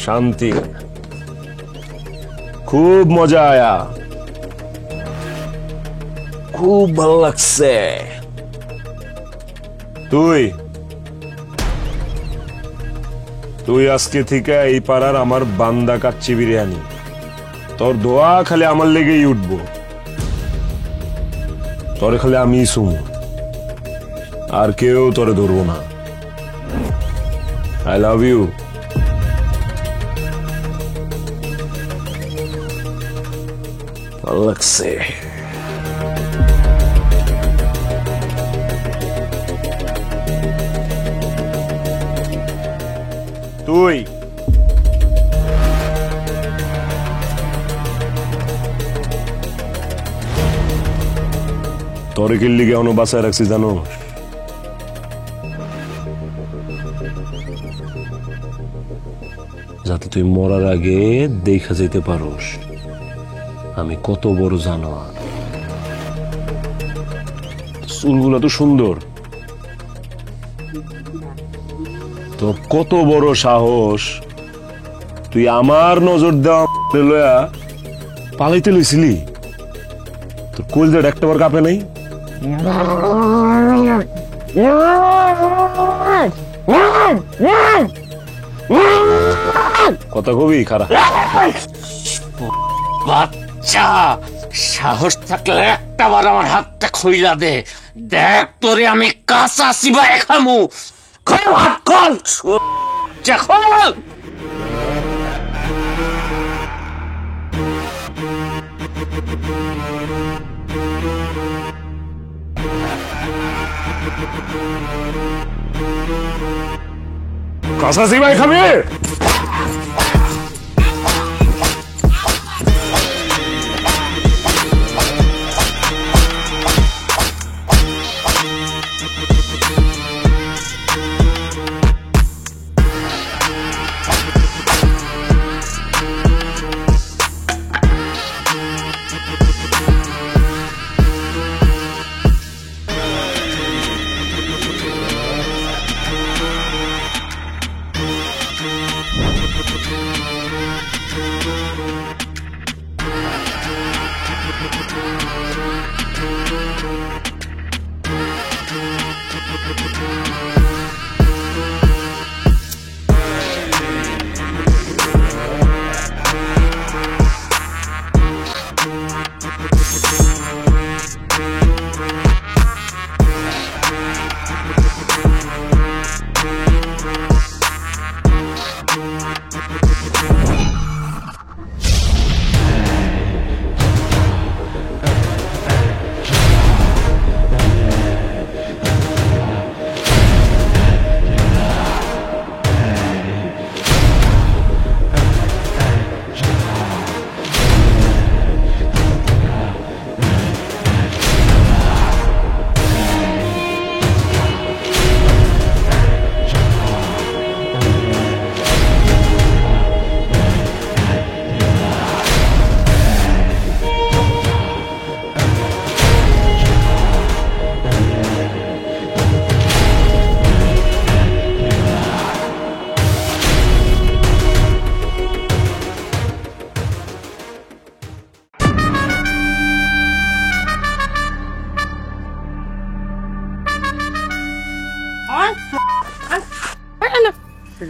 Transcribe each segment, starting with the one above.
শান্তি, খুব মজা আয়া, খুব ভালো লাগছে। তুই তুই আজকে থেকে এই পাড়ার আমার বান্দা কাচ্চি বিরিয়ানি। তোর দোয়া খালি আমার লেগেই উঠবো, তোরে খালি আমি শুন, আর কেউ তোরে ধরবো না। I love you. ভালো লাগছে। তুই তোরে কি লিগে এখনো বাসায় রাখছি জানো? যাতে তুই মরার আগে দেখা যেতে পারোস আমি কত বড় জানোয়ার। চুলগুলো তো সুন্দর, তোর কত বড় সাহস, তুই আমার নজর দেওয়া লয়া পালাইতে লইছিলি? তোর কলজাটা একটাবার কাঁপে নাই? কথা কবি খারাপ বাচ্চা, সাহস থাকলে একটাবার আমার হাতটা খইলা দে, দেখ তোরে আমি কাঁচা চিবাই খামু। খোল হাত, খোল খোল। কাঁচা চিবাই খাবি?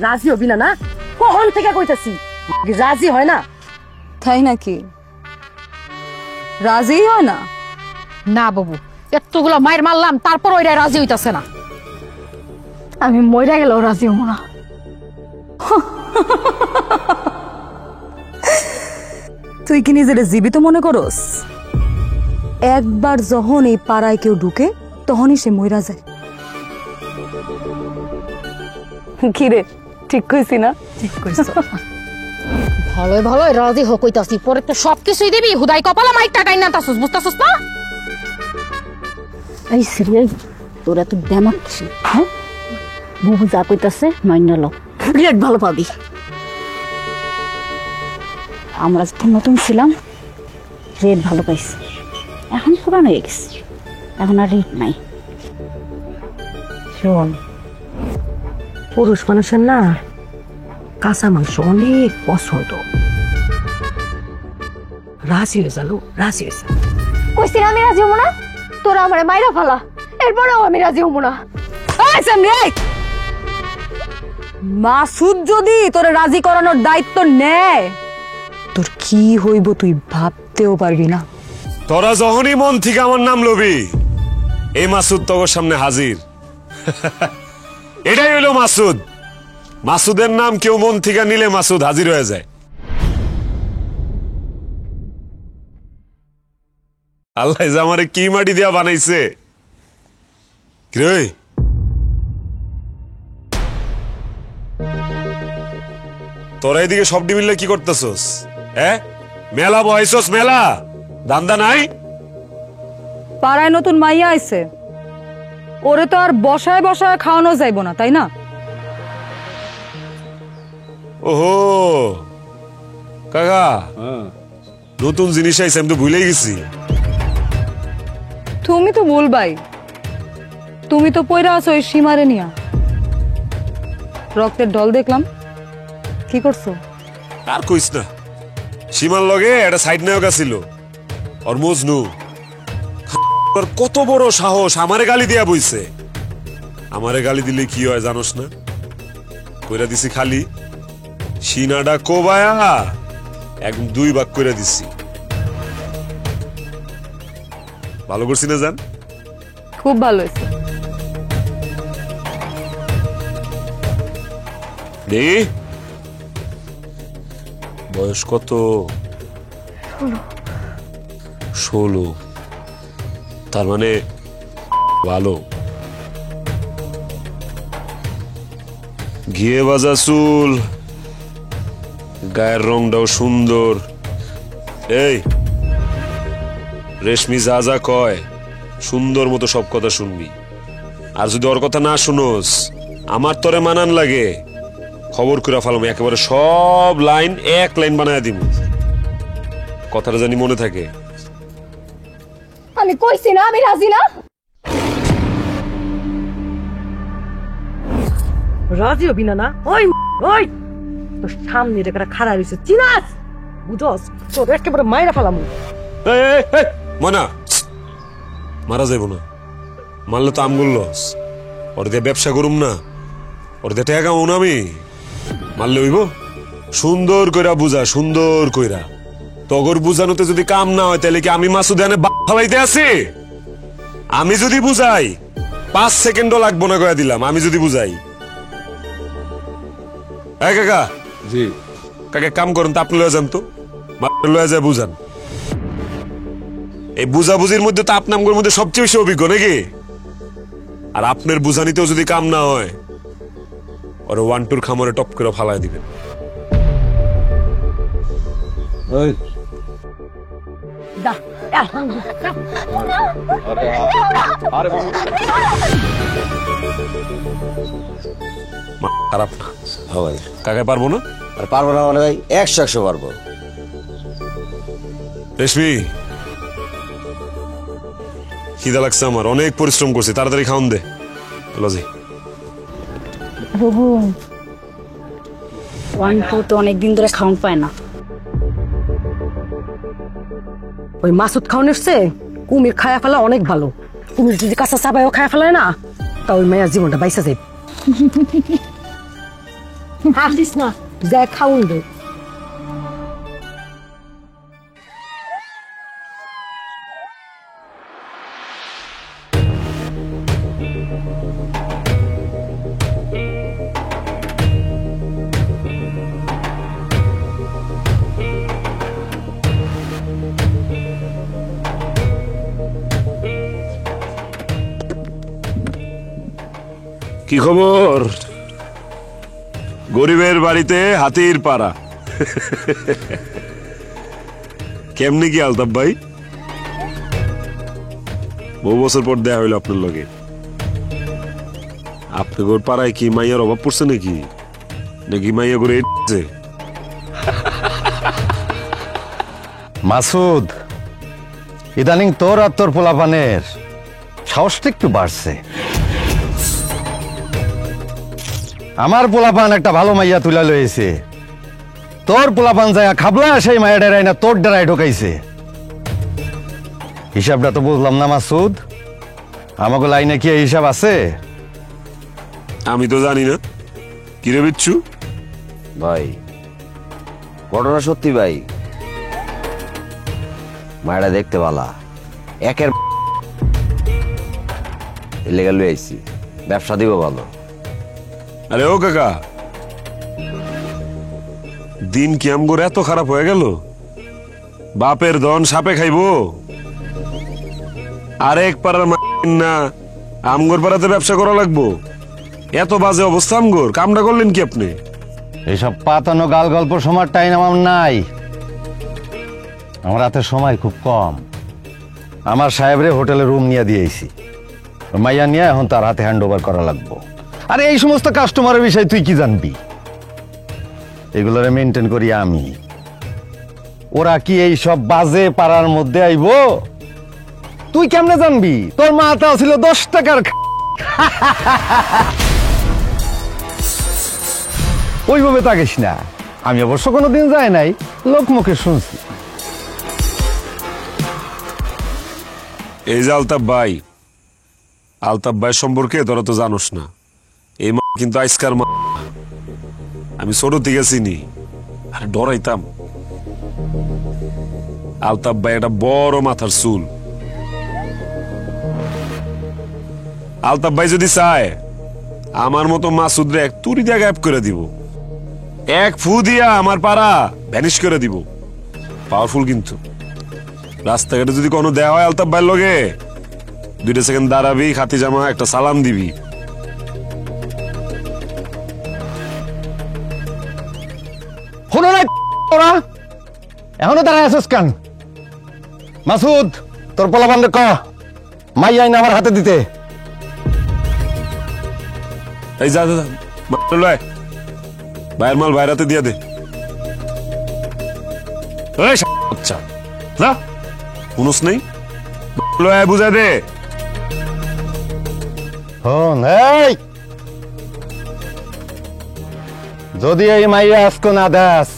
রাজি হবি না? না কখন থেকে কইতাছি রাজি হয় না। তাই নাকি? রাজি হয় না? না বাবু, এতগুলো মায়ের মারলাম তারপর ওইরা রাজি হইতাছে না। আমি মইরা গেলেও রাজি হবো না। তুই কি নিজের জীবিত মনে করস? একবার যখন এই পাড়ায় কেউ ঢুকে তখনই সে মইরা যায়। কিরে ঠিক কইছি না? ঠিক কইছো। ভালোই ভালোই রাজি হোক কইতাছি পরে তো সবকিছুই দিবি হুদাই কপালে মাইকটা টাইনা তাছস বুঝতাছস না? এই সিরিয়াল তোর এত ড্যামাক হ্যাঁ বুবু যা কইতাছে মাইনা লো রেট ভালো পাবি। আমরা যখন নতুন ছিলাম রেট ভালো পাইছি, এখন পুরানো হয়ে গেছে, এখন আর রেট নাই। শোন, পুরুষ মানুষের না কাঁচা মাংস অনেক পছন্দ। রাজি হয়ে যালো, রাজি হয়েছে। কইছি না আমি রাজি হবো না, তোরা আমার মাইরা ফালা, এরপরেও আমি রাজি হবো না। মাসুদ যদি তোরে রাজি করানোর দায়িত্ব নেয় তোর কি হইব তুই ভাবতেও পারবি না। তোরা যখনই মন থেকে আমার নাম লবি, এই মাসুদ তোর সামনে হাজির। এটাই হইলো মাসুদ। মাসুদের নাম কেউ মন থেকে নিলে মাসুদ হাজির হয়ে যায়। আল্লাহ যে আমারে কি মাটি দিয়া বানাইছে রে। তোরা এদিকে সব মিললে কি করতেছস? হ্যাঁ, মেলা বহাইছস, মেলা দান্দা নাই? পাড়ায় নতুন মাইয়া আইছে, ওরে তো আর বসায় বসায় খাওয়ানো যাইব না, তাই না? ওহো কাকা, নতুন জিনিস আইছে, আমি তো ভুলেই গেছি। তুমি তো বলবাই, তুমি তো পয়রা আছো ওই সীমারে নিয়া। রক্তের ঢল দেখলাম, কি করছো? আর কইস না, সীমার লগে একটা সাইড নায়ক ছিল, ওর মজনু। কত বড় সাহস, আমারে গালি দিয়া বইছে। আমারে গালি দিলে কি হয় জানোস না? কইরা দিছি খালি সিনাডা কোবায়া একদম 2 ভাগ কইরা দিছি। ভালো করছি না জান? খুব ভালো হয়েছে। দে বয়স কত? 16। তার মানে ভালো। ঘিয়ে বাজা চুল, গায়ের রংটাও সুন্দর। এই রেশমি যা যা কয় সুন্দর মতো সব কথা শুনবি। আর যদি ওর কথা না শুনোস, আমার তোরে মানান লাগে, খবর করে ফেলাম, একেবারে সব লাইন এক লাইন বানায় দিব। কথাটা জানি মনে থাকে। আমি কইছি না আমি রাজি না। রাজি হবি না? না ওই ওই তোর সামনে রেখাটা খাড়া রয়েছে, চিনাস বুঝস? তোর একেবারে মাইরা ফেলাম। মনা মারা যাইব না, মারলে তো আমগুল লস। ওর দিয়ে ব্যবসা করুম না, ওর দিয়ে টাকা কামাও না আমি। মারলে হইব? সুন্দর কইরা বুঝা, সুন্দর কইরা। তগর বুঝানোতে যদি কাম না হয় তাহলে কি আমি মাসুদ এনে ফালাইতে আছি? আমি যদি বুঝাই 5 সেকেন্ডও লাগবো না, কয়া দিলাম। আমি যদি বুঝাই। হ্যাঁ কাকা, জি কাকা কাম করেন তো, আপনি লয়ে যান তো, লয়ে যায় বুঝান। এই বুঝাবুঝির মধ্যে তো আপনার মধ্যে সবচেয়ে বেশি অভিজ্ঞ নাকি? আর আপনার বুঝানিতেও যদি কাম না হয়, ওর 1-2 খামরে টপ করে ফালাই দিবেন। খারাপ না ভাই, কাকে পারবো না? আর পারবো না মানে ভাই 100 পারবো। রেশমি, খিদা লাগছে আমার, অনেক পরিশ্রম করছি, তাড়াতাড়ি খাওন দে। লজি বুবু 1-2 তো অনেকদিন ধরে খাওন পায় না। ওই মাসুদ খাওয়ান এসছে, কুমির খায়া ফেলা অনেক ভালো। কুমির যদি কাঁচা চাবাইও খায়া ফেলায় না, তা ওই মায়ের জীবনটা বাইসা যাবে। হাসিস না, যা খাউন দে। কি খবর? গরিবের বাড়িতে হাতির পাড়া। কেমনি কি আলতাফ ভাই? বহু বছর পর দেখা হইলো আপনার লগে। আপনার পাড়ায় কি মাইয়ার অভাব পড়ছে নাকি? নাকি মাইয়া করে মাসুদ, ইদানিং তোর আর তোর পোলাপানের সাহসটা একটু বাড়ছে। আমার পোলাপান একটা ভালো মাইয়া তুলা লয়েছে, তোর পোলাপান যায় খাবলা সেই মাইয়া ডেরাই না তোর ডেরাই ঢোকাইছে। হিসাবটা তো বুঝলাম না মাসুদ, আমাকে লাইনে কি এই হিসাব আছে? আমি তো জানি না। কিরে বিচ্ছু? ভাই ঘটনা সত্যি ভাই, মায়েরা দেখতে ভালা, একের লেগে লই আইছি, ব্যবসা দিব ভালো। আরে ও কাকা, দিন কি আমগোর এত খারাপ হয়ে গেল? বাপের ধন সাপে খাইবো? আরেক পাড়ার না আমগোর পাড়াতে ব্যবসা করা লাগবো? এত বাজে অবস্থা আমগোর, কামটা করলেন কি আপনি? এইসব পাতানো গাল গল্প সময় টাইম আমার নাই, আমার হাতে সময় খুব কম। আমার সাহেবরে হোটেলে রুম নিয়ে দিয়েছি, মাইয়া নিয়ে এখন তার হাতে হ্যান্ড ওভার করা লাগবো। আরে এই সমস্ত কাস্টমারের বিষয় তুই কি জানবি? এগুলোরে মেনটেন করি আমি। ওরা কি এই সব বাজে পাড়ার মধ্যে আইব? তুই কেমনে জানবি? তোর মাথা ছিল 10 টাকার। ওইভাবে তাকিস না, আমি অবশ্য কোনোদিন যাই নাই, লোক মুখে শুনছি। এই যে আলতাফ ভাই, আলতাফ ভাই সম্পর্কে তোরা তো জানোস না। এই কিন্তু আইসকার আমি ছোট থেকে চিনি, আর ডরাইতাম। আলতাফ ভাই একটা বড় মাথার চুল। আলতাফ ভাই যদি চায় আমার মতো মাসুদরে এক তুরি দিয়ে গায়েব করে দিব, এক ফু দিয়া আমার পাড়া ভ্যানিশ করে দিব। পাওয়ারফুল কিন্তু। রাস্তাঘাটে যদি কোনো দেওয়া হয় আলতাফ ভাইয়ের লগে, 2 সেকেন্ড দাঁড়াবি, খাতি জামা একটা সালাম দিবি। শোনো না তোরা, এখনো দাঁড়ায় আছিস কেন? মাসুদ, তোর পোলাপানরে ক মাই আইন আমার হাতে দিতে। এই যা যা, লয় ভাইয়ের মাল ভাইয়ের হাতে দিয়ে দে। আচ্ছা না শুনুস নেই, লয় বুঝা দে। শোন, এই যদি এই মাইয়া আজকে না দেস,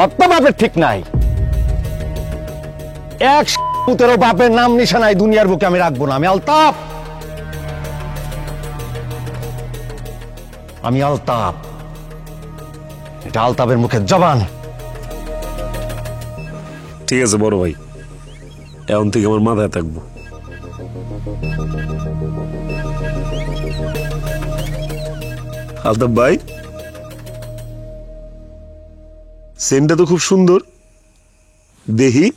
অত বাপের ঠিক নাই। এক পুতেরও বাপের নাম নিশানাই দুনিয়ার বুকে আমি রাখবো না। আমি আলতাফ, আমি আলতাফ, এটা আলতাফের মুখের জবান। ঠিক আছে বড় ভাই, এখন থেকে আমার মাথায় থাকবো। আলতাফ ভাই, সেন্টটা তো খুব সুন্দর, দেখি।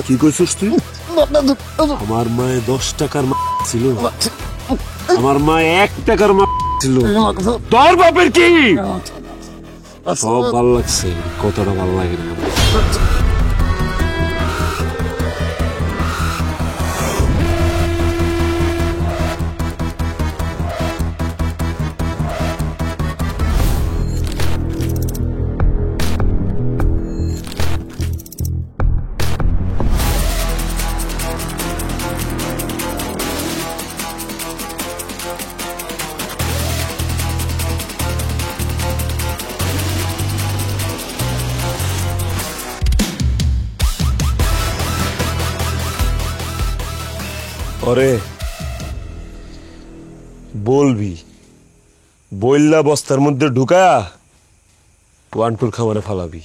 কি কইছিস তুই? আমার মায়ে 10 টাকার ছিল, আমার মা 1 টাকার ছিল। তোর বাপের কি? সব ভালো লাগছে, কতটা ভালো লাগে না। ওরে বলবি, বইল্লা বস্তার মধ্যে ঢুকা 1-2 খামারে ফালাবি।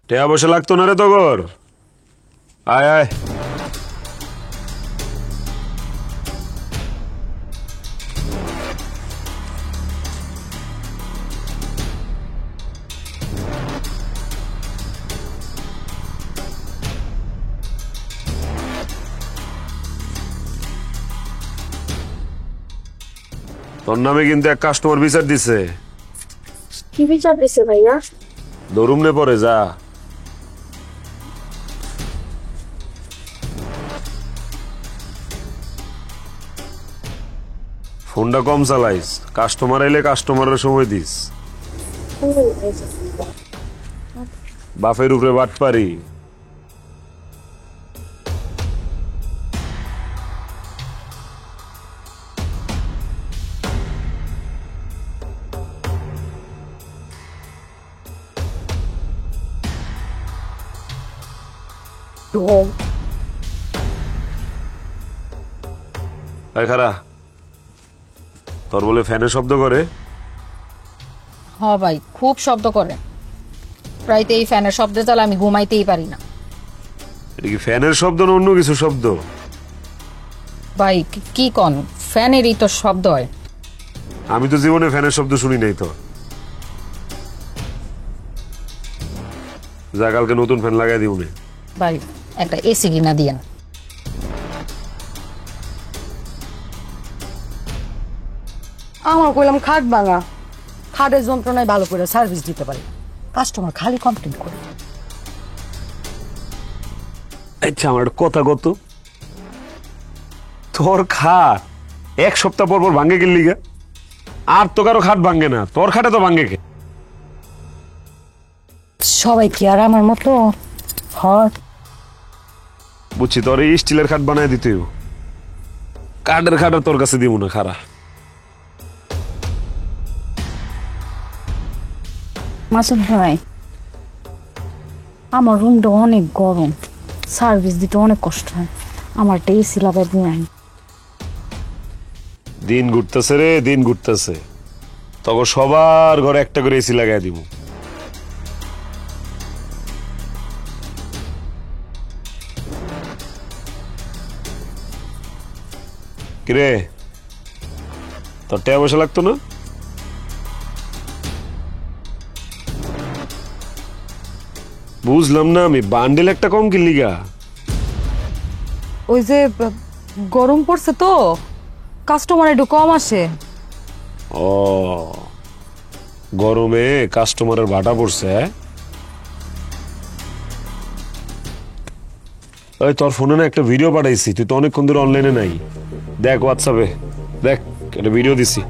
টেয়া বসে লাগতো না রে তগর। আয় আয়, তোর নামে কিন্তু এক কাস্টমার বিচার দিছে। কি বিচার দিছে ভাইয়া? দরুম নে পরে যা। ফোনটা কম চালাইস, কাস্টমার আইলে কাস্টমারের সময় দিস। বাপের উপরে বাট পারি। খারা তোর বলে ফ্যানের শব্দ করে? হ ভাই, খুব শব্দ করে। প্রায়তে এই ফ্যানের শব্দে তাহলে আমি ঘুমাইতেই পারি না। এটা কি ফ্যানের শব্দ না অন্য কিছু শব্দ? ভাই কি কন, ফ্যানেরই তো শব্দ হয়। আমি তো জীবনে ফ্যানের শব্দ শুনি নাই তো। যা কালকে নতুন ফ্যান লাগাই দিব। ভাই একটা এসি কিনা দিয়েন। আমার কইলাম খাট ভাঙা, খাটের যন্ত্রণায় ভালো করে সার্ভিস দিতে পারি, কাস্টমার খালি কমপ্লেন করে। আচ্ছা আমার একটা কথা কত, তোর খাট এক সপ্তাহ পর পর ভাঙ্গে গেলি গা, আর তো কারো খাট ভাঙ্গে না, তোর খাটে তো ভাঙ্গে কে? সবাই কি আর আমার মতো হয়? বুঝছি, তোর এই স্টিলের খাট বানায় দিতে হইব। কাঠের খাট আর তোর কাছে দিব না। খারা মাসুদ ভাই, আমার রুমটা অনেক গরম, সার্ভিস দিতে অনেক কষ্ট হয়, আমার একটা এসি লাগাই দিন। দিন ঘুরতেছে রে, দিন ঘুরতেছে, তখন সবার ঘরে একটা করে এসি লাগাই দিব। কিরে তোর টাকা পয়সা লাগতো না? বুঝলাম না আমি, বান্ডেল একটা কম কিনলি গা? ওই যে গরম পড়ছে তো, কাস্টমার একটু কম আসে। ও, গরমে কাস্টমারের ভাটা পড়ছে। ওই তোর ফোনে না একটা ভিডিও পাঠাইছি, তুই তো অনেকক্ষণ ধরে অনলাইনে নাই। দেখ হোয়াটসঅ্যাপে, দেখ একটা ভিডিও দিছি।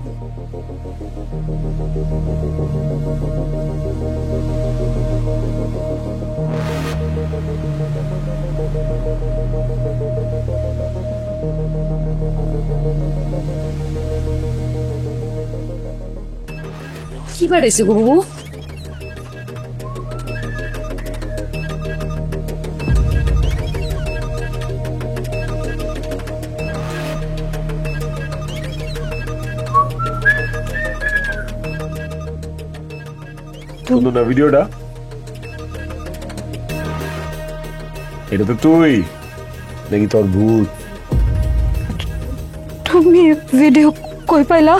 কি পাঠাইছে গো বাবু? সুন্দর না ভিডিওটা? এটা তো তুই নাকি তোর ভূত? তুমি ভিডিও কই পাইলা?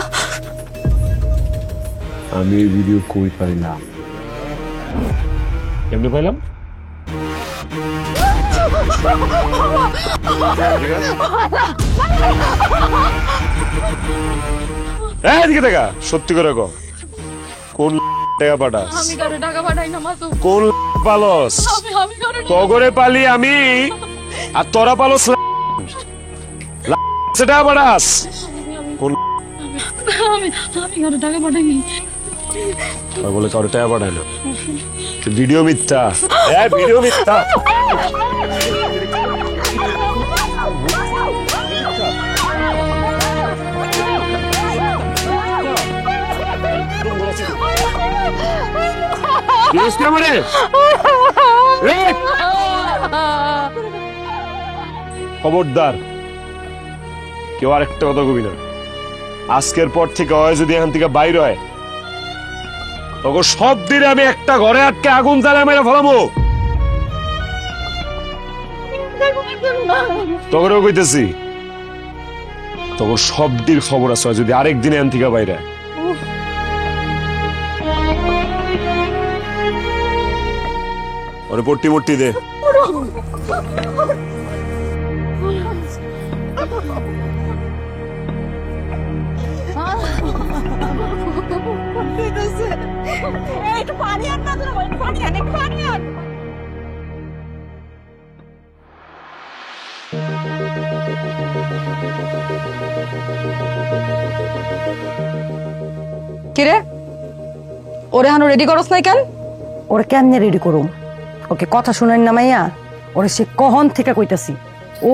আমি এই ভিডিও কই পাইলাম? কেমনে পাইলাম? এদিকে দেখা, সত্যি করে কর, কোন টাকা পাঠাস? কোন পালস? তগরে পালি আমি, আর তোরা পালস সেটা পাঠাস? কোন বলে কারো টাকা পাঠায় না? ভিডিও মিথ্যা, ভিডিও মিথ্যা। খবরদার কেউ আর একটা কথা কবি না। আজকের পর থেকে হয় যদি এখান থেকে বাইর হয়, তখন সব দিনে আমি একটা ঘরে আটকে আগুন জ্বালা মেরে ফেলামো। তখনও কইতেছি, তখন সব দিন খবর আছে যদি আরেকদিন এখান থেকে বাইরে। ওরে পট্টি মট্টি দে। হইতেছে। একটু পানি আন না, পানি আন, একটু পানি আন। কিরে, ওরে হানো রেডি করস নাই কেন? ওরে কেমনে রেডি করুম? ওকে কথা শুনেন না মাইয়া? ওরে সে কখন থেকে কইতাছি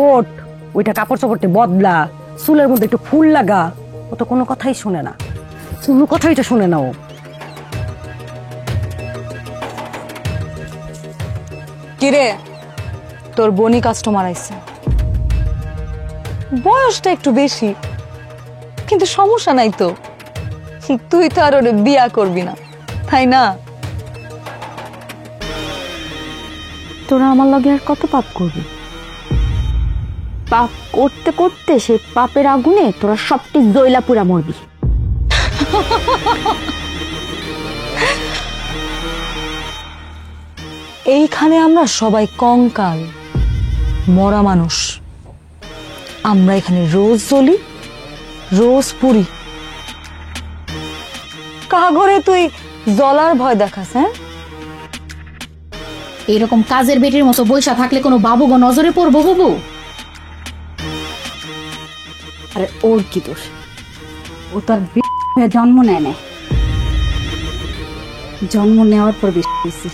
ওট, ওইটা কাপড় চোপড়তে বদলা, চুলের মধ্যে একটু ফুল লাগা। ও তো কোনো কথাই শুনে না, কোনো কথাই তো শুনে না ও। কিরে, তোর বনি কাস্টমার আইছে। বয়সটা একটু বেশি, কিন্তু সমস্যা নাই তো। তুই তো আর ওরে বিয়া করবি না, তাই না? তোরা আমার লগে আর কত পাপ করবি? পাপ করতে করতে সেই পাপের আগুনে তোরা সবটি জয়লা পুরা মরবি। এইখানে আমরা সবাই কঙ্কাল, মরা মানুষ। আমরা এখানে রোজ জ্বলি, রোজ পুরি। কাগরে তুই জ্বলার ভয় দেখাস? হ্যাঁ, এরকম কাজের বেটির মতো বৈশা থাকলে কোনো বাবুগো নজরে পড়বো বাবু? আরে ওর কি দোষ? ও তার জন্ম নেয় না, জন্ম নেওয়ার পর বেশি।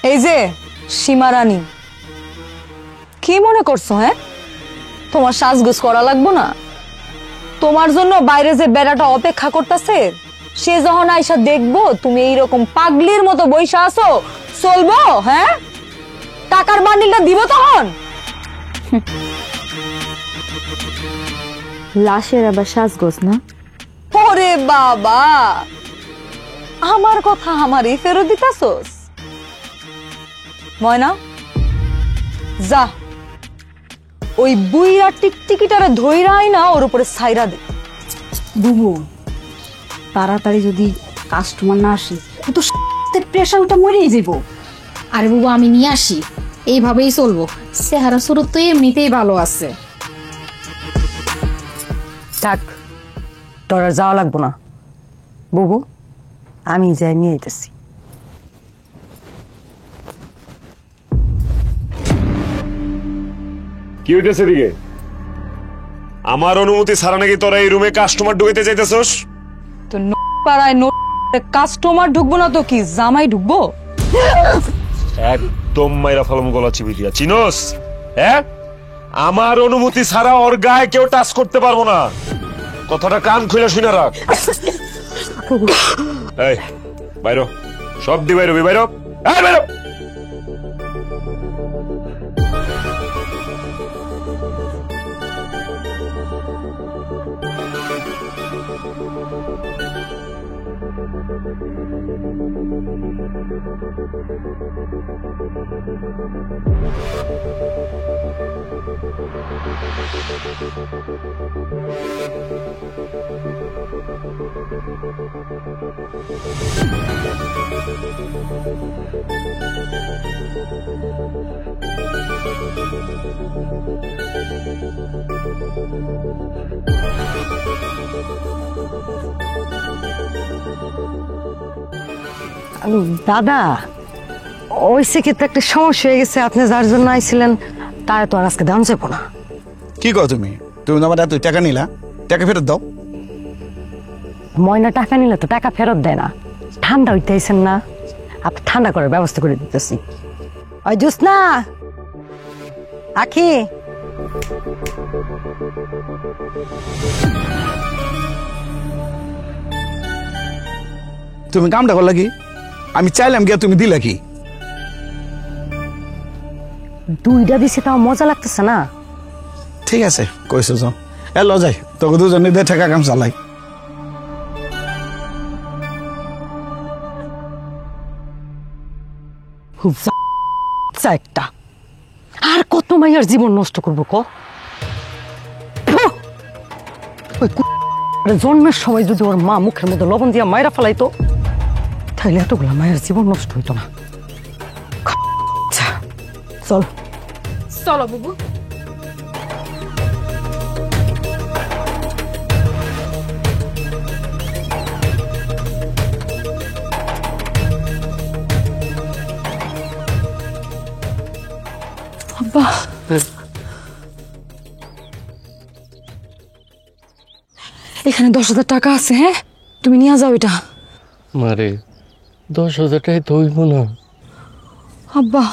এই যে সীমারানী, কি মনে করছো? হ্যাঁ, তোমার সাজগোজ করা লাগবো না? তোমার জন্য বাইরে যে বেড়াটা অপেক্ষা করতেছে, সে যখন আইসা দেখবো তুমি এইরকম পাগলির মতো বইসা আছো, চলবো? হ্যাঁ, টাকার বান্ডিলটা দিব তখন? লাশের আবার সাজগোজ না? ওরে বাবা, আমার কথা আমারই ফেরত দিতাছোস? ময়না, যা ওই বুইরা টিকটিকিটারে ধইরা আই না, ওর উপরে ছাইরা দে। বুবু, তাড়াতাড়ি যদি কাস্টমার না আসে ও তো প্রেশার ওটা মরেই যাব। আরে বাবু, আমি নিয়ে আসি, এইভাবেই চলবো। চেহারা সুরত তো এমনিতেই ভালো আছে। থাক, তোর আর যাওয়া লাগবো না বুবু, আমি যাই নিয়ে আইতেছি। কি হইতেছে দিকে? আমার অনুমতি ছাড়া নাকি তোরা এই রুমে কাস্টমার ঢুকাইতে চাইতেছস? তো পাড়ায় কাস্টমার ঢুকবো না তো কি, জামাই ঢুকবো? একদম মাইরা ফলম গলা চিবি দিয়া, চিনোস? হ্যাঁ, আমার অনুমতি ছাড়া ওর গায়ে কেউ টাচ করতে পারবো না। কথাটা কান খুলে শুনে রাখ। এই বাইরো, সব দি বাইরো, বাইরো, এই বাইরো। দাদা, ওই সেক্ষেত্রে একটা সমস্যা হয়ে গেছে। আপনি যার জন্য আইছিলেন তাই তো আর আজকে দাম যাবো না। কি কও তুমি? তুমি আমার এত টাকা নিলা, টাকা ফেরত দাও। ময়না টাকা নিলে তো টাকা ফেরত দেয় না। ঠান্ডা হইতে আইছেন না, আপনি ঠান্ডা করার ব্যবস্থা করে দিতেছি। ওই জোসনা, আখি, তুমি কামটা করলা কি? আমি চাইলাম গিয়া তুমি দিলা কি? দুইটা দিছে, তাও মজা লাগতেছে না। ঠিক আছে, কইছো যাও। এ ল যাই, তোকে দুজনে দিয়ে টাকা কাম চালাই। একটা আর কত মাইয়ার জীবন নষ্ট করবো ক? জন্মের সময় যদি ওর মা মুখের মধ্যে লবণ দিয়া মায়েরা ফেলাইতো, তাহলে এতগুলা মায়ের জীবন নষ্ট হইতো না। চল চলো বুবু। আব্বা এখানে 10,000 টাকা আছে, হ্যাঁ তুমি নিয়ে যাও এটা। মারে 10,000 টাকা তো হইব না। আব্বা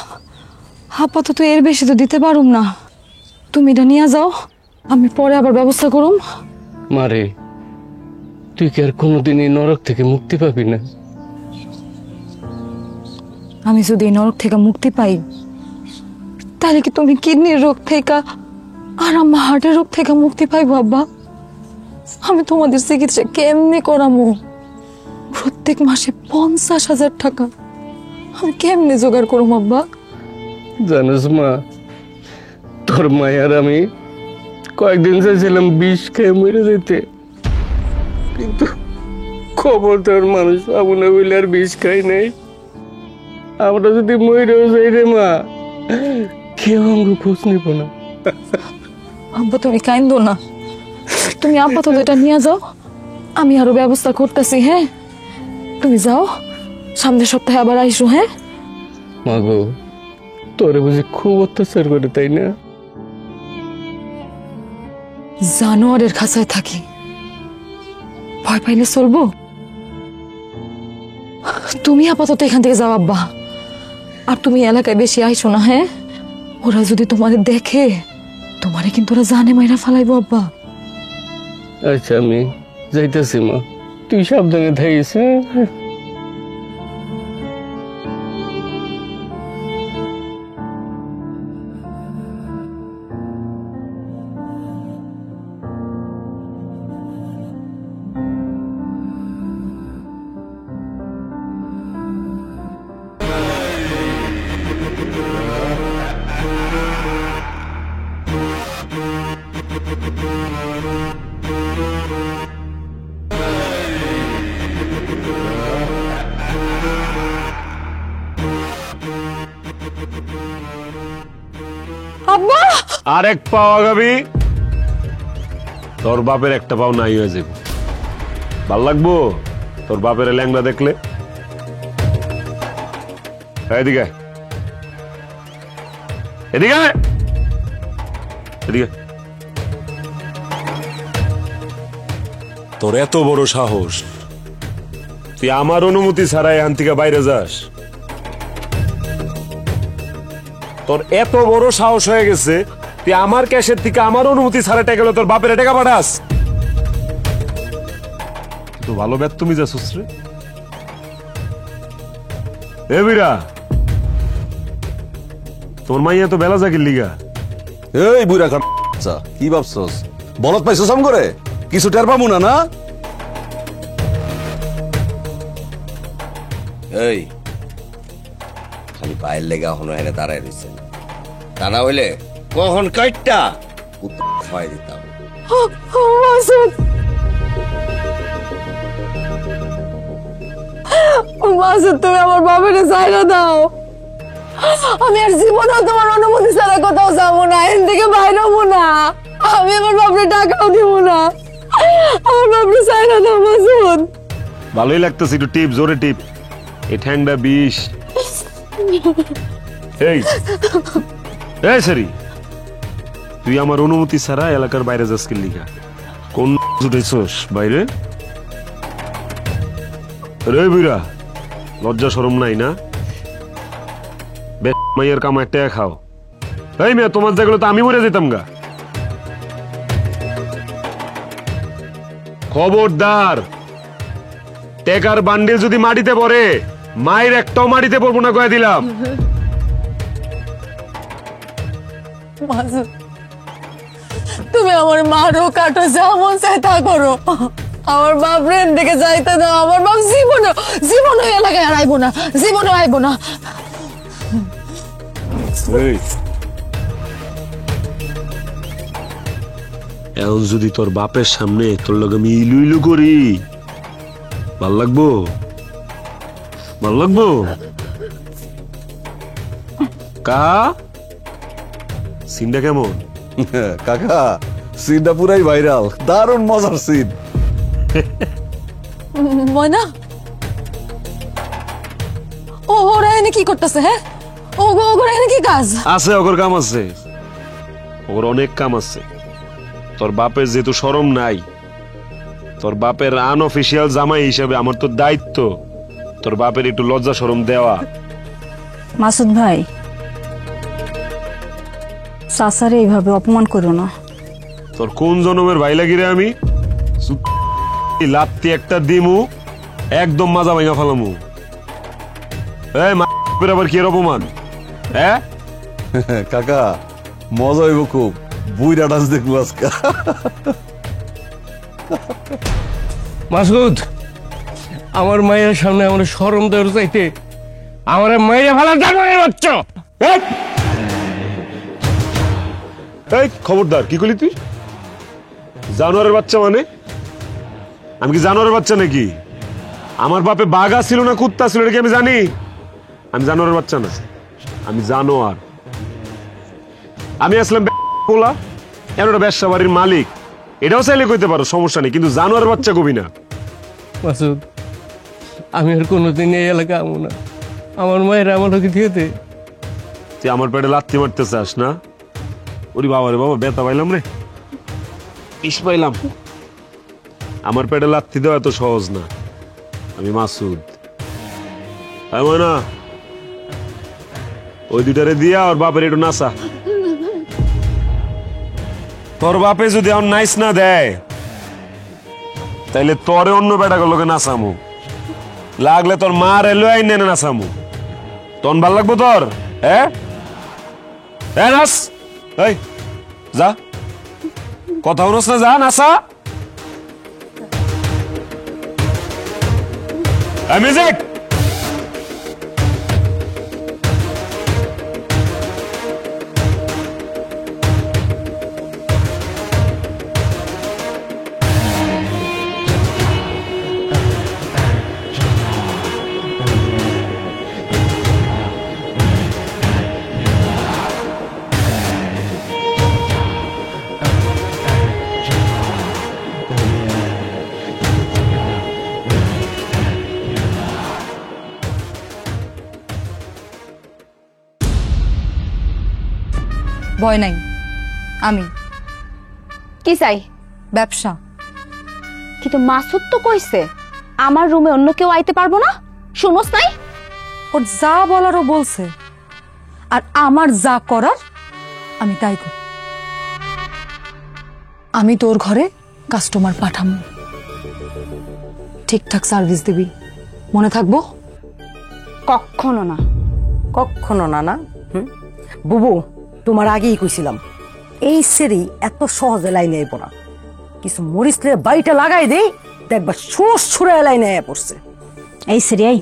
আপাতত এর বেশি তো দিতে পারুম না, তুমি এটা নিয়ে যাও, আমি পরে আবার ব্যবস্থা করুম। মারে তুই কি আর কোনোদিন এই নরক থেকে মুক্তি পাবি না? আমি যদি এই নরক থেকে মুক্তি পাই তাহলে কি তুমি কিডনির রোগ থেকে আর আম্মা হার্টের রোগ থেকে মুক্তি পাইবো? আব্বা আমি তোমাদের চিকিৎসা কেমনে করামো? প্রত্যেক মাসে 50,000 টাকা আমি কেমনে জোগাড় করুম আব্বা? জানোস মা, তোর মায়ার আমি কয়েকদিন চাইছিলাম বিষ খেয়ে মরে যেতে, কিন্তু খবর তোর মানুষ পাবো না বলে আর বিষ খাই নাই। আমরা যদি মরেও যাই রে মা, কেউ আমাকে খোঁজ নিব না। আব্বা তুমি কাইন্দো না, তুমি আপাতত এটা নিয়ে যাও, আমি আরো ব্যবস্থা করতেছি। হ্যাঁ তুমি যাও, সামনের সপ্তাহে আবার আইসো। হ্যাঁ মা গো, তোরে বুঝি খুব অত্যাচার করে, তাই না? জানোয়ারের খাঁচায় থাকি, ভয় পাইলে চলবো? তুমি আপাতত এখান থেকে যাও আব্বা, আর তুমি এলাকায় বেশি আইসো না। হ্যাঁ ওরা যদি তোমারে দেখে তোমারে কিন্তু ওরা জানে মাইরা ফালাইবো আব্বা। আচ্ছা আমি যাইতেছি মা, তুই সাবধানে থাকিস। হ্যাঁ আব্বা আরেক পাও আগাবি, তোর বাপের একটা পাও নাই হয়ে যাবে। ভাল লাগবো তোর বাপের ল্যাংড়া দেখলে? এদিকে এদিকে এদিকে। তোর এত বড় সাহস, তুই আমার অনুমতি ছাড়াই এখান থেকে বাইরে যাস? তোর এত বড় সাহস হয়ে গেছে, তুই আমার ক্যাশের থেকে আমার অনুমতি ছাড়া টাকা তোর বাপের টাকা পাঠাস? তো ভালো ব্যাট তুমি যা সুশ্রী। এ বিরা, তোর মাইয়া তো বেলা জাগির লিগা। এই বুড়া খান কি ভাবছস? বলত পাইছো সাম করে কিছু টের পাবো না? না এই খালি পায়ের লেগা হনো হেনে দাঁড়ায় রয়েছেন, তা না হইলে কখন কাইটটা খাওয়াই দিতাম। মাসুদ তুমি আমার বাপের চাইরা দাও, আমি আর জীবনেও তোমার অনুমতি ছাড়া কোথাও যাবো না, এর থেকে বাইরে হবো না, আমি আমার বাপরে টাকাও দিব না, আমার বাপরে চাইরা দাও মাসুদ। ভালোই লাগতেছে, একটু টিপ, জোরে টিপ। এই ঠ্যাংটা বিষ। এই এই সরি, তুই আমার অনুমতি ছাড়া এলাকার বাইরে যাস কি লিগা? কোন উঠেছস বাইরে? রে বিরা, লজ্জা শরম নাই না? মাইয়ের কাম একটা খাও। এই মেয়ে, তোমার যেগুলো তো আমি মরে যেতাম গা। খবরদার, টেকার বান্ডিল যদি মাটিতে পড়ে, মায়ের একটাও মাটিতে পড়বো না, কয়ে দিলাম। মাসুদ তুমি আমার মারো কাটো, যা মন চায় তা করো, আমার বাপ রেন দিকে যাইতে দাও, আমার বাপ জীবনে এলাকায় আর আইবো না, জীবনে আইবো না। এখন যদি তোর বাপের সামনে তোর লগে আমি ইলু ইলু করি, ভাল লাগবো? ভাল লাগবো? কা সিনটা কেমন? কাকা সিনটা পুরাই ভাইরাল, দারুণ মজার সিন। ময়না, ওরা এনে কি করতেছে? হ্যাঁ ওগো এখানে কি কাজ? আছে ওগর কাম আছে, ওগর অনেক কাম আছে। তোর বাপের যেহেতু শরম নাই, তোর বাপের আনঅফিসিয়াল জামাই হিসেবে আমার তো দায়িত্ব তোর বাপের একটু লজ্জা শরম দেওয়া। মাসুদ ভাই, চাচারে এইভাবে অপমান করো না। তোর কোন জনমের ভাই লাগি রে আমি? লাত্তি একটা দিমু, একদম মাজা ভাঙা ফেলামু। এই মাপের আবার কি এর অপমান? হ্যাঁ কাকা মজা হইব খুব, বুইরা ডান্স দেখবো আজকে। মাসুদ, আমার মায়ের সামনে আমার শরম দেওয়ার চাইতে আমার মায়ের ভালো জানোয়ারের বাচ্চা। এই খবরদার, কি করলি তুই? জানোয়ারের বাচ্চা মানে? আমি কি জানোয়ারের বাচ্চা নাকি? আমার বাপে বাঘা ছিল না কুত্তা ছিল নাকি আমি জানি? আমি জানোয়ারের বাচ্চা না, আমি জানোয়ার। আমি আসলাম পোলা, এমন একটা ব্যবসা বাড়ির মালিক, এটাও চাইলে কইতে পারো, সমস্যা নেই, কিন্তু জানোয়ারের বাচ্চা কবি না। মাসুদ, আমি আর কোনোদিন এই এলাকা আমো না। আমার মায়ের আমার লোকে দিয়ে দে। তুই আমার পেটে লাত্তি মারতে চাস না? ওরে বাবা রে বাবা, ব্যথা পাইলাম রে, ইস পাইলাম। আমার পেটে লাত্তি দেওয়া এত সহজ না। আমি মাসুদ। না, ওই দুটারে দিয়া ওর বাপের একটু নাসা। তোর বাপে যদি আমার নাইস না দেয়, তাইলে তোরে অন্য বেটা গুলোকে নাচামু, লাগলে তোর মা রেলো আইনে নাচামু। তন ভাল লাগবো তোর? হ্যাঁ নাচ, এই যা, কথা হনস না, যা নাচা। মিউজিক। ভয় নাই, আমি কি চাই? ব্যবসা। কিন্তু মাসুদ তো কইছে আমার রুমে অন্য কেউ আইতে পারবো না, শুনোস নাই? ওর যা বলারও বলছে, আর আমার যা করার আমি তাই করি। আমি তোর ঘরে কাস্টমার পাঠাবো, ঠিকঠাক সার্ভিস দিবি, মনে থাকবো? কখনো না। কখনো না। না বুবু, তোমার আগেই কইছিলাম এই সেরি এত সহজে লাইনে আইব না। কিছু মরিচলে বাড়িটা লাগাই দেই, দেখবা সোস ছুড়ে লাইনে আয়া পড়ছে। এই সিরিয়াই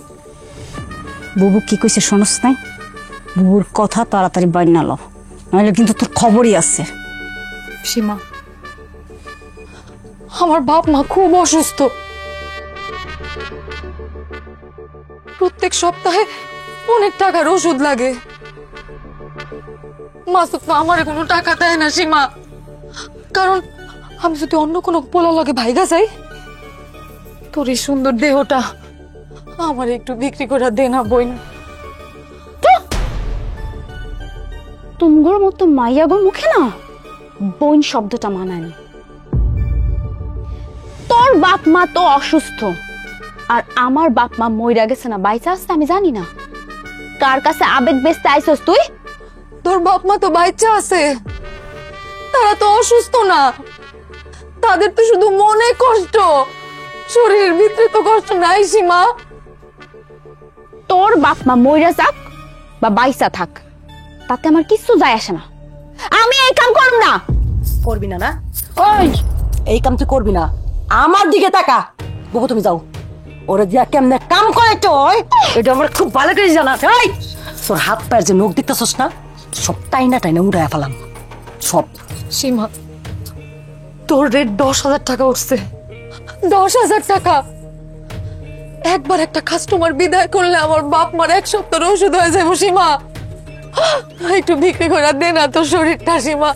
বুবু কি কইছে শোনস নাই? বুবুর কথা তাড়াতাড়ি বাইর না ল, নইলে কিন্তু তোর খবরই আছে। সীমা, আমার বাপ মা খুব অসুস্থ, প্রত্যেক সপ্তাহে অনেক টাকার ওষুধ লাগে। মাসুদ তো আমার কোনো টাকা দেয় না সীমা, কারণ আমি যদি অন্য কোনো পোলা লাগে ভাইগা যাই, তোর এই সুন্দর দেহটা আমার একটু বিক্রি করে দে না বইন। তুমগোর মতো মাইয়াগোর মুখে না বোন শব্দটা মানায় না। তোর বাপ মা তো অসুস্থ, আর আমার বাপ মা মইরা গেছে না বাইচা আছে আমি জানি না। কার কাছে আবেগ বেচতে আইছস তুই? তোর বাপ মা তো বাচ্চা আছে, তারা তো অসুস্থ না, তাদের তো শুধু মনে কষ্ট, শরীরের ভিতরে তো কষ্ট নাই সীমা। তোর বাপ মা মইরা যাক বা বাইচা থাক, তাতে আমার কিছু যায় আসে না। আমি এই কাম করব না। করবি না? না ওই এই কাম তুই করবি না, আমার দিকে তাকা। বুবু তুমি যাও, ওরা দিয়া কেমনে কাম করে তো এটা আমার খুব ভালো করে জানা। এই তোর হাত পায়ের যে নখ দিতেছস না, সব টাইনা টাইনা উড়াইয়া ফেলাম সব। সীমা, তোর রেট 10,000 টাকা উঠছে। 10,000 টাকা একবার একটা কাস্টমার বিদায় করলে আমার বাপ মার এক সপ্তাহ ওষুধ হয়ে যাবো। সীমা, একটু বিক্রি করে দে না তোর শরীরটা। সীমা,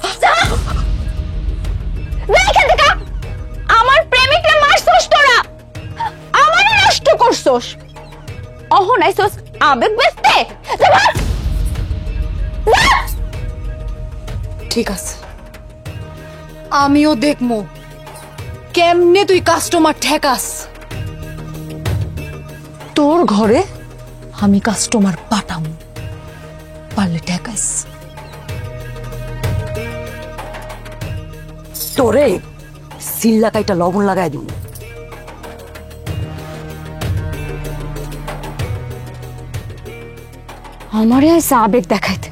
আমার প্রেমিকরে মারছস তোরা, আমারে নষ্ট করছস, অহন আইছস আবেগ বেচতে। ঠিক আছে, আমিও দেখবো কেমনে তুই কাস্টমার ঠেকাস। তোর ঘরে আমি কাস্টমার পাঠাম, পারলে ঠেকাইস। তোরে সিল্লা কাইটা লবণ লাগাই দিব। আমারে আইসা আবেগ দেখাইতে।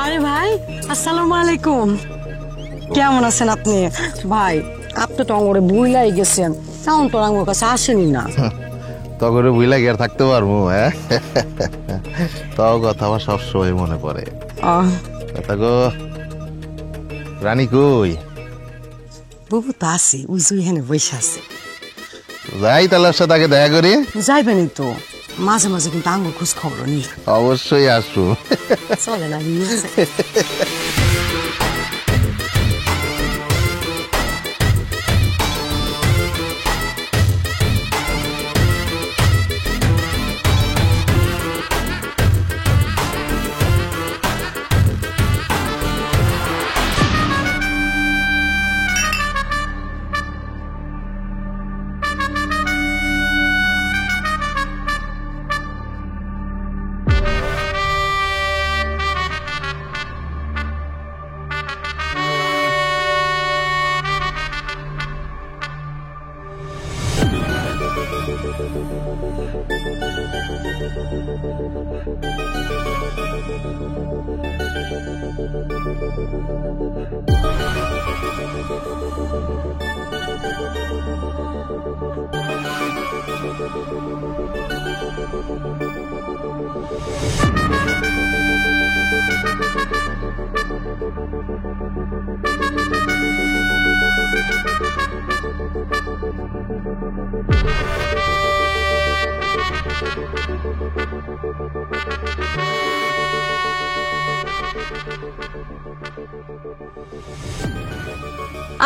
আরে ভাই, আসসালামু আলাইকুম। কেমন আছেন আপনি? ভাই, আপনি তো আঙুরে বুইলাই গেছেন, এখন তো আঙুর কাছে আসেনি না। তগরে বুইলা গিয়ে আর থাকতে পারবো? হ্যাঁ, তাও কথা আমার সবসময় মনে পড়ে। কথা গো, রানী কই? বুবু তো আছে, ওই যে এখানে বসে আছে। যাই তাহলে ওর সাথে আগে দেখা করি। যাইবেনই তো, মাঝে মাঝে কিন্তু আঙুর খোঁজ খবর নি। অবশ্যই আসবো। চলে না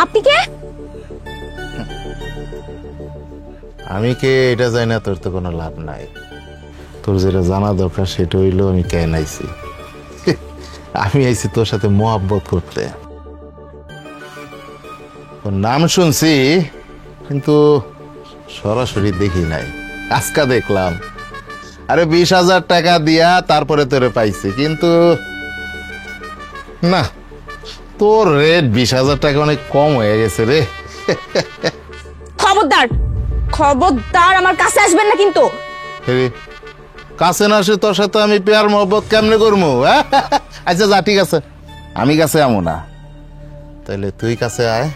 আপনি কে? আমি কে এটা জানি না, তোর তো কোনো লাভ নাই। তোর যেটা জানা দরকার সেটা হইলো আমি কেন আইছি। আমি আইছি তোর সাথে মোহাব্বত করতে। তোর নাম শুনছি কিন্তু সরাসরি দেখি নাই, আজকা দেখলাম। আরে 20,000 টাকা দিয়া তারপরে তোরে পাইছি, কিন্তু না, তোর রেট 20,000 টাকা অনেক কম হয়ে গেছে রে। খবরদার, খবরদার আমার কাছে আসবেন না কিন্তু। কাছে না আসে তোর সাথে আমি প্যার মহব্বত কেমনে করবো? আচ্ছা যা, ঠিক আছে, আমি কাছে আমো না, তাহলে তুই কাছে আয়।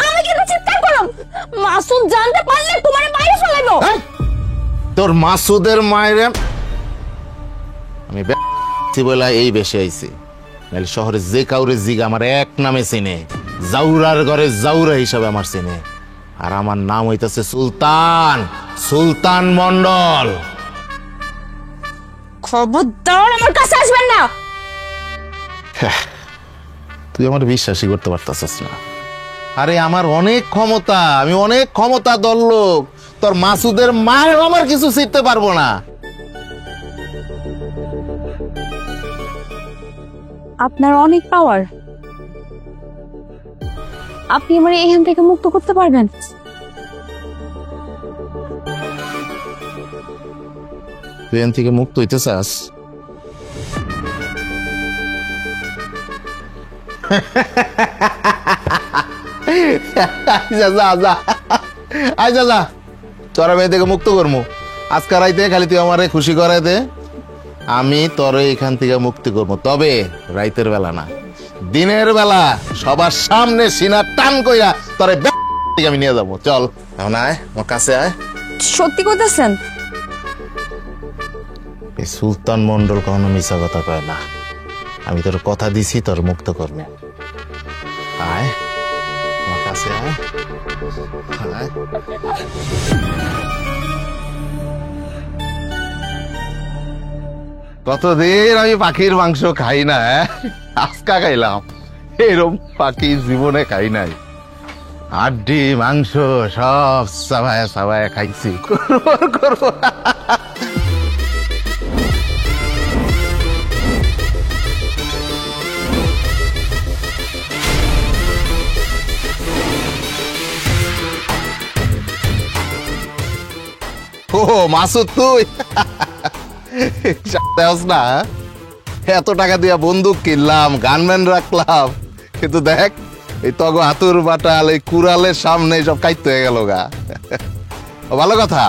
আমি কেন চিৎকার করলাম? মাসুদ জানতে পারলে তোমারে মাইরে ফেলাইবো। তোর মাসুদের মায়ের আমি বলা এই বেশি আইছি, নাহলে শহরে যে কাউরে জিগ আমার এক নামে চিনে, জাউরার ঘরে জাউরা হিসাবে আমার চিনে। আর আমার নাম হইতাছে সুলতান, সুলতান মন্ডল। খবরদার আমার কাছে আসবেন না। তুই আমার বিশ্বাসই করতে পারতাছিস না। আরে আমার অনেক ক্ষমতা, আমি অনেক ক্ষমতা দল লোক। তোর মাসুদের মায়ের আমার কিছু শিখতে পারবো না। আপনার অনেক পাওয়ার, আপনি আমার এখান থেকে মুক্ত করতে পারবেন। তুই এখান থেকে মুক্ত হইতে চাস? তোরা মেয়ে থেকে মুক্ত করবো আজকে রাইতে, খালি তুই আমারে খুশি করাই দে, আমি তোরে এখান থেকে মুক্তি করবো। তবে রাইতের বেলা না, দিনের বেলা সবার সামনে সিনা টান কইরা তোরে আমি নিয়ে যাবো। চল এখন আয়, আমার কাছে আয়। সত্যি কইতাছেন? এই সুলতান মন্ডল কখনো মিশা কথা কয় না। আমি তোর কথা দিছি, তোর মুক্ত করবো। আয় আমার কাছে আয়। আয়। কতদিন আমি পাখির মাংস খাই না, আজকা খাইলাম। এরকম পাখি জীবনে খাই নাই। হাড্ডি মাংস সব সাবায় সাবায় খাইছি। করবো ও মাসুদ, তুই না? এত টাকা দিয়া বন্দুক কিনলাম, গানম্যান রাখলাম, কিন্তু দেখ এই তগ হাতুর বাটাল এই কুড়ালের সামনে সব কাইতে হয়ে গেল গা। ভালো কথা,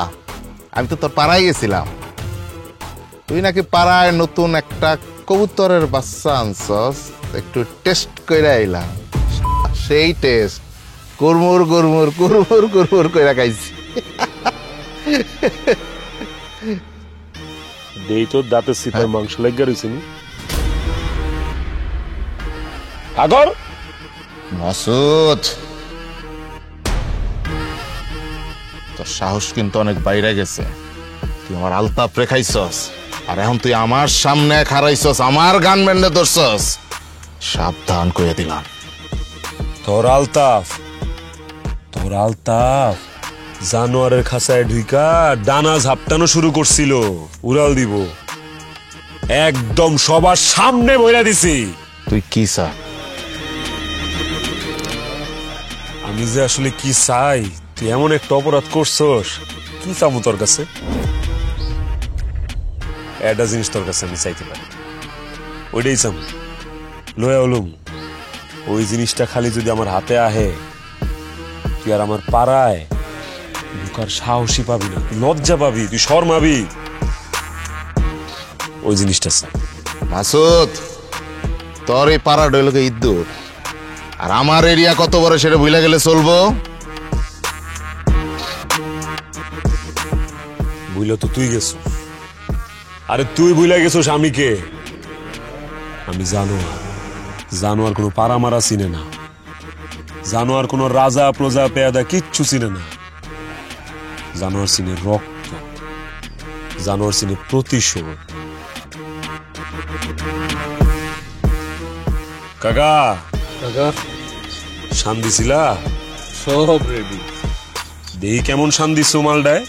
আমি তো তোর পাড়ায় গেছিলাম। তুই নাকি পাড়ায় নতুন একটা কবুতরের বাচ্চা আনছস, একটু টেস্ট করে আইলাম। সেই টেস্ট কুরমুর কুরমুর কুরমুর কুরমুর করে খাইছি। দেই তোর দাঁতের সিপার মাংস লেগে রয়েছে নি আগর। মাসুদ, তোর সাহস কিন্তু অনেক বাইরে গেছে। তুই আমার আলতাপ রেখাইছস, আর এখন তুই আমার সামনে খারাইছস, আমার গান ব্যান্ডে ধরছস। সাবধান করে দিলাম। তোর আলতাফ জানোয়ারের খাঁচায় ঢুইকা ডানা ঝাপটানো শুরু করছিল। উড়াল দিব, একদম সবার সামনে বইলা দিছি। তুই কি চা? আমি যে আসলে কি চাই, তুই এমন একটা অপরাধ করছস। কি চামু তোর কাছে? একটা জিনিস তোর কাছে আমি চাইতে পারি, ওইটাই চামু, লয়া হলুম। ওই জিনিসটা খালি যদি আমার হাতে আহে, তুই আর আমার পাড়ায় ঢুকার সাহসী পাবি না, লজ্জা পাবি, তুই শর্মাবি। ওই জিনিসটা চাই। মাসুদ, তোর এই পাড়া ডইলকে ইদ্দুর, আর আমার এরিয়া কত বড় সেটা ভুলে গেলে চলবো? বুঝলো তো তুই গেছ। আরে তুই বুঝলে গেছিস আমি কে? আমি জানোয়ার কোনো পাড়া মারা চিনে না, জানোয়ার কোনো রাজা প্রজা পেয়াদা কিচ্ছু চিনে না। জানোয়ার চিনে রক্ত, জানোয়ার চিনে প্রতিশোধ। কাকা শান দিছিলা? সব রেডি। দেহি কেমন শান দিছ মালডায়?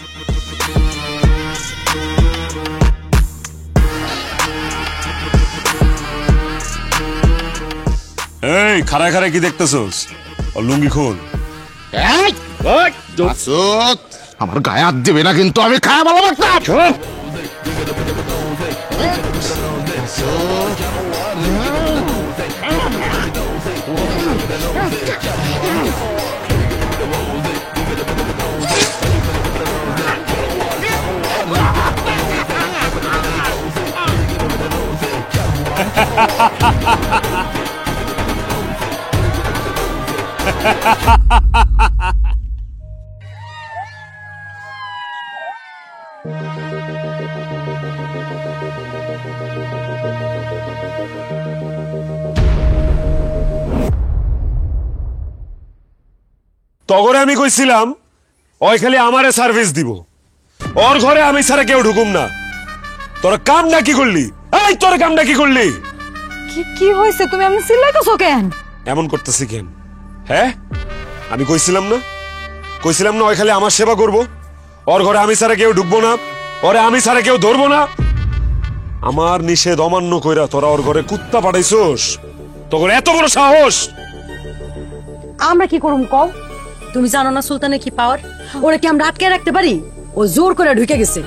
এই খাড়ায় খাড়ায় কি দেখতেছস? লুঙ্গি খুল। মাসুদ, আমার গায়ে হাত দিবে না কিন্তু, আমি খায় ভালো লাগতাম। তগরে আমি কইছিলাম ওই খালি আমারে সার্ভিস দিব, ওর ঘরে আমি ছাড়া কেউ ঢুকুম না। তোর কামটা কি করলি? এই তোর কামটা কি করলি? কি হয়েছে? তুমি এমন চিল্লাইতেছো কেন? এমন করতেছি কেন? হ্যাঁ, আমি কইছিলাম না ওই খালি আমার সেবা করব, ওর ঘরে আমি ছাড়া কেউ ঢুকবো না, ওরে আমি ছাড়া কেউ ধরবো না। আমার নিষেধ অমান্য কইরা তোরা ওর ঘরে কুত্তা পাঠাইছস? তোর এত বড় সাহস! আমরা কি করুম কও? তুমি জানো না সুলতানের কি পাওয়ার? ওরা কি আমরা আটকে রাখতে পারি? ও জোর করে ঢুকে গেছে।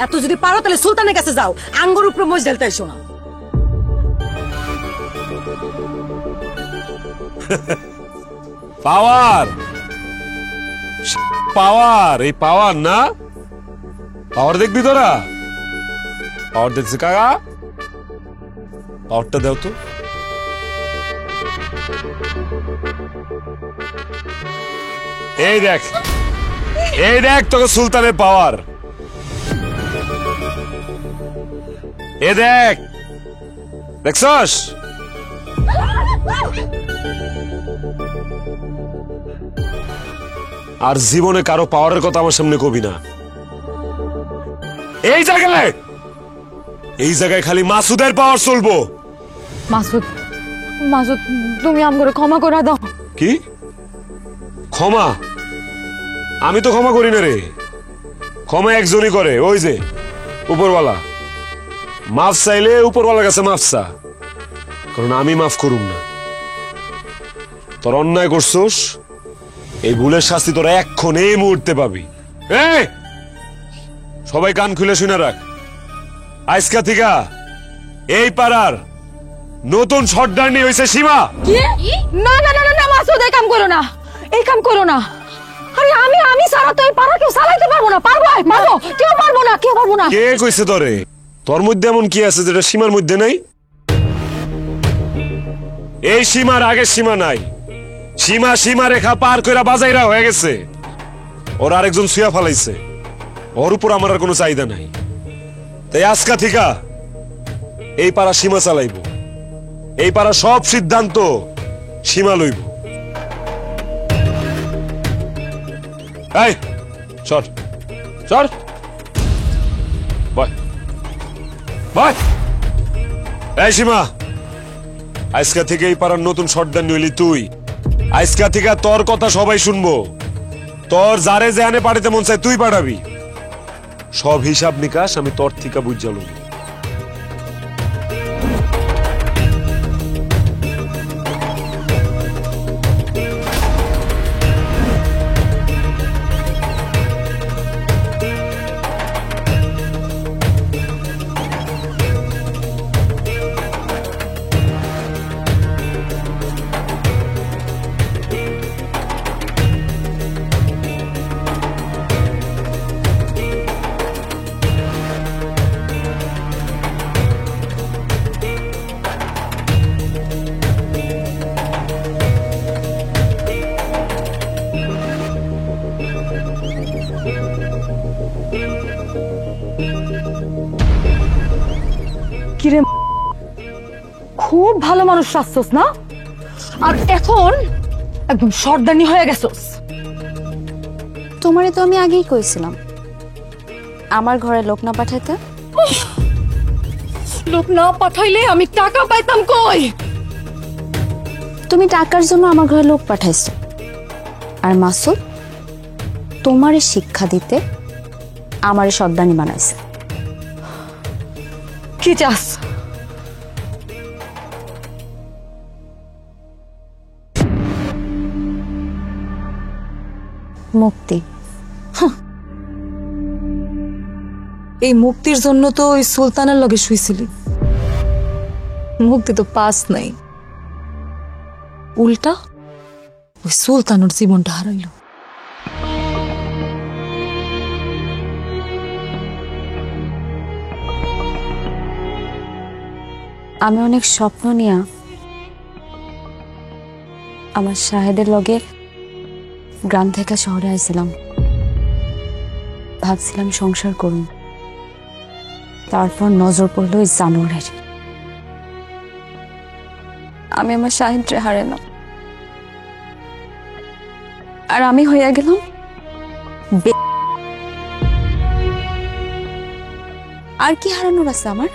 এত যদি পারো তাহলে সুলতানের কাছে যাও, আঙ্গুর উপরে মোজ ঢেলতে এসো না। পাওয়ার এই পাওয়ার না, পাওয়ার দেখবি তোরা? পাওয়ার দেখছি কাকা, পাওয়ারটা দাও তো। এই দেখ এই দেখ তোকে সুলতানের পাওয়ার, এ দেখ, দেখছস? আর জীবনে কারো পাওয়ারের কথা আমার সামনে কবি না। এই জায়গায় খালি মাসুদের পাওয়ার চলবো। মাসুদ, মাসুদ তুমি আমগরে ক্ষমা করে দাও। কি ক্ষমা? আমি তো ক্ষমা করি না রে, ক্ষমা একজনই করে, ওই যে উপরওয়ালা। মাফ চাইলে উপরওয়ালার কাছে মাফ চা, কারণ আমি মাফ করুম না। তোর অন্যায় করছোস, এই ভুলের শাস্তি তোরা এক্ষণ এই মুহূর্তে পাবি। সবাই কান খুলে শুনে রাখ, আজকা থেকে এই পাড়ার নতুন সর্দারনি হয়েছে সীমা। কি? না না না না মাসুদ, এই কাম করো না, এই কাম করো না। আরে আমি সারা তো এই পাড়া কেউ চালাইতে পারবো না। পারবো? পারবো? কেউ পারবো না, কেউ পারবো না। কে কইছে তোরে? তোর মধ্যে এমন কি আছে যেটা সীমার মধ্যে নাই? এই সীমার আগে সীমা নাই, সীমা রেখা পার কইরা বাজাইরা হয়ে গেছে। ওর আরেকজন শুয়া ফালাইছে, ওর উপর আমার আর কোনো চাহিদা নাই। তাই আজকা থিকা এই পাড়া সীমা চালাইব, এই পাড়া সব সিদ্ধান্ত সীমা লইব। এই সর সর, বয় বয়। এই সীমা, আজকা থেকে এই পাড়ার নতুন সর্দার নইলি তুই। আজকা থেকে তোর কথা সবাই শুনবো, তোর যারে যেখানে পাঠাতে মন চায় তুই পাঠাবি। সব হিসাব নিকাশ আমি তোর থেকে বুঝাল। কিরে, খুব ভালো মানুষ সাজছস না, আর এখন একদম সর্দারনি হয়ে গেছস। তোমারে তো আমি আগেই কইছিলাম আমার ঘরে লোক না পাঠাইতে। লোক না পাঠাইলে আমি টাকা পাইতাম কই? তুমি টাকার জন্য আমার ঘরে লোক পাঠাইছো, আর মাসুদ তোমারে শিক্ষা দিতে আমারে সর্দারনি বানাইছে। কি চাস? মুক্তি। এই মুক্তির জন্য তো ওই সুলতানের লগে শুইছিলি, মুক্তি তো পাস নাই, উল্টা ওই সুলতানের জীবনটা হারাইল। আমি অনেক স্বপ্ন নিয়া আমার শাহেদের লগে গ্রাম থেকে শহরে আইছিলাম, ভাবছিলাম সংসার করুন। তারপর নজর পড়লো ওই জানোয়ারের। আমি আমার শাহেদরে হারালাম, আর আমি হইয়া গেলাম আর কি হারানোর আছে আমার?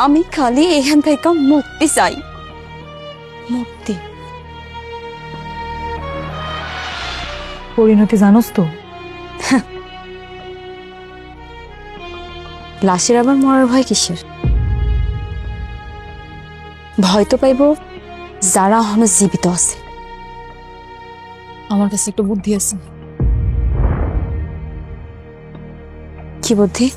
আমি খালি এখান থেকে মুক্তি চাই, মুক্তি। পরিণতি জানোস তো? লাশের আবার মরার ভয় কিসের? ভয় তো পাইব যারা এখনো জীবিত আছে। আমার কাছে একটা বুদ্ধি আছে। কি বুদ্ধি?